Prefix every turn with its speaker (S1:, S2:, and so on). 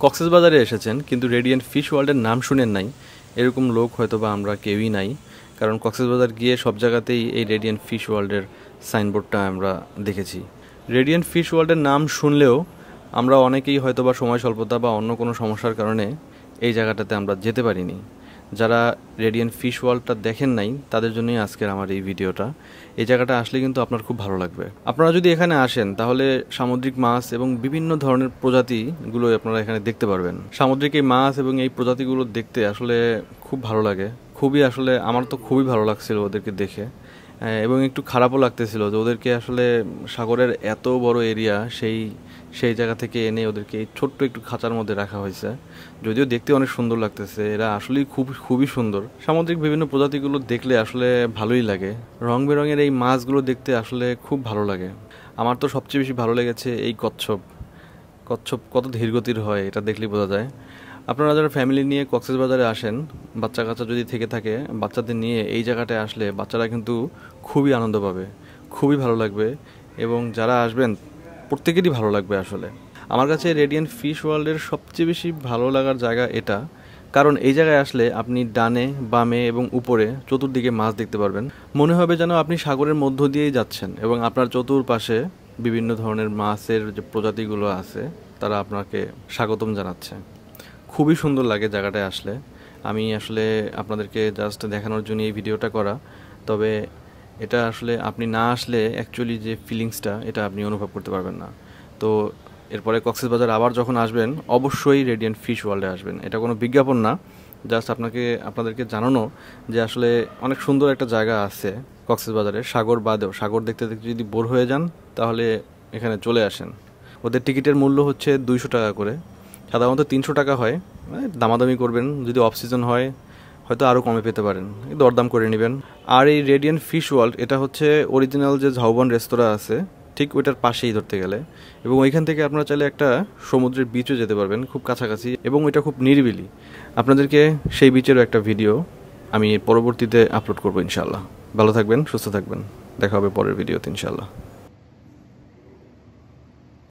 S1: কক্সবাজারে এসেছেন কিন্তু রেডিয়েন্ট ফিশ ওয়ার্ল্ডের নাম শুনেন নাই, এরকম লোক হয়তো বা আমরা কেউই নাই। কারণ কক্সবাজার গিয়ে সব জায়গাতেই এই রেডিয়েন্ট ফিশ ওয়ার্ল্ডের সাইনবোর্ডটা আমরা দেখেছি। রেডিয়েন্ট ফিশ ওয়ার্ল্ডের নাম শুনলেও আমরা অনেকেই হয়তো বা সময় স্বল্পতা বা অন্য কোনো সমস্যার কারণে এই জায়গাটাতে আমরা যেতে পারিনি। যারা রেডিয়েন্ট ফিশ ওয়ার্ল্ডটা দেখেন নাই তাদের জন্যই আজকের আমার এই ভিডিওটা। এই জায়গাটা আসলে কিন্তু আপনার খুব ভালো লাগবে। আপনারা যদি এখানে আসেন তাহলে সামুদ্রিক মাছ এবং বিভিন্ন ধরনের প্রজাতিগুলো আপনারা এখানে দেখতে পারবেন। সামুদ্রিক এই মাছ এবং এই প্রজাতিগুলো দেখতে আসলে খুব ভালো লাগে। আসলে আমার তো খুবই ভালো লাগছিল ওদেরকে দেখে, এবং একটু খারাপও লাগতেছিল যে ওদেরকে আসলে সাগরের এত বড় এরিয়া সেই জায়গা থেকে এনে ওদেরকে এই ছোট্ট একটু খাঁচার মধ্যে রাখা হয়েছে। যদিও দেখতে অনেক সুন্দর লাগতেছে, এরা আসলেই খুবই সুন্দর। সামুদ্রিক বিভিন্ন প্রজাতিগুলো দেখলে আসলে ভালোই লাগে। রং বেরঙের এই মাছগুলো দেখতে আসলে খুব ভালো লাগে। আমার তো সবচেয়ে বেশি ভালো লেগেছে এই কচ্ছপ কত ধীরগতির হয় এটা দেখলেই বোঝা যায়। আপনারা যারা ফ্যামিলি নিয়ে কক্সবাজারে আসেন, বাচ্চা কাচ্চা যদি থেকে থাকে, বাচ্চাদের নিয়ে এই জায়গাটায় আসলে বাচ্চারা কিন্তু খুবই আনন্দ পাবে, খুবই ভালো লাগবে, এবং যারা আসবেন প্রত্যেকেরই ভালো লাগবে। আসলে আমার কাছে রেডিয়েন্ট ফিশ ওয়ার্ল্ডের সবচেয়ে বেশি ভালো লাগার জায়গা এটা, কারণ এই জায়গায় আসলে আপনি ডানে বামে এবং উপরে চতুর্দিকে মাছ দেখতে পারবেন। মনে হবে যেন আপনি সাগরের মধ্য দিয়েই যাচ্ছেন, এবং আপনার চতুর্পাশে বিভিন্ন ধরনের মাছের যে প্রজাতিগুলো আছে তারা আপনাকে স্বাগতম জানাচ্ছে। খুবই সুন্দর লাগে জায়গাটায় আসলে। আমি আসলে আপনাদেরকে জাস্ট দেখানোর জন্য এই ভিডিওটা করা, তবে এটা আসলে আপনি না আসলে অ্যাকচুয়ালি যে ফিলিংসটা এটা আপনি অনুভব করতে পারবেন না। তো এরপরে কক্সবাজার আবার যখন আসবেন অবশ্যই রেডিয়েন্ট ফিশ ওয়ার্ল্ডে আসবেন। এটা কোনো বিজ্ঞাপন না, জাস্ট আপনাদেরকে জানানো যে আসলে অনেক সুন্দর একটা জায়গা আছে কক্সবাজারে। সাগর বাদেও, সাগর দেখতে দেখতে যদি বোর হয়ে যান তাহলে এখানে চলে আসেন। ওদের টিকিটের মূল্য হচ্ছে 200 টাকা করে, সাধারণত 300 টাকা হয়। দামাদামি করবেন, যদি অফ সিজন হয় হয়তো আরও কমে পেতে পারেন, দরদাম করে নেবেন। আর এই রেডিয়েন্ট ফিশ ওয়ার্ল্ড এটা হচ্ছে অরিজিনাল যে ঝাউবন রেস্তোরাঁ আছে ঠিক ওইটার পাশেই ধরতে গেলে, এবং ওইখান থেকে আপনারা চাইলে একটা সমুদ্রের বিচও যেতে পারবেন, খুব কাছাকাছি, এবং ওইটা খুব নিরিবিলি। আপনাদেরকে সেই বিচেরও একটা ভিডিও আমি পরবর্তীতে আপলোড করবো ইনশাল্লাহ। ভালো থাকবেন, সুস্থ থাকবেন, দেখা হবে পরের ভিডিওতে ইনশাল্লাহ।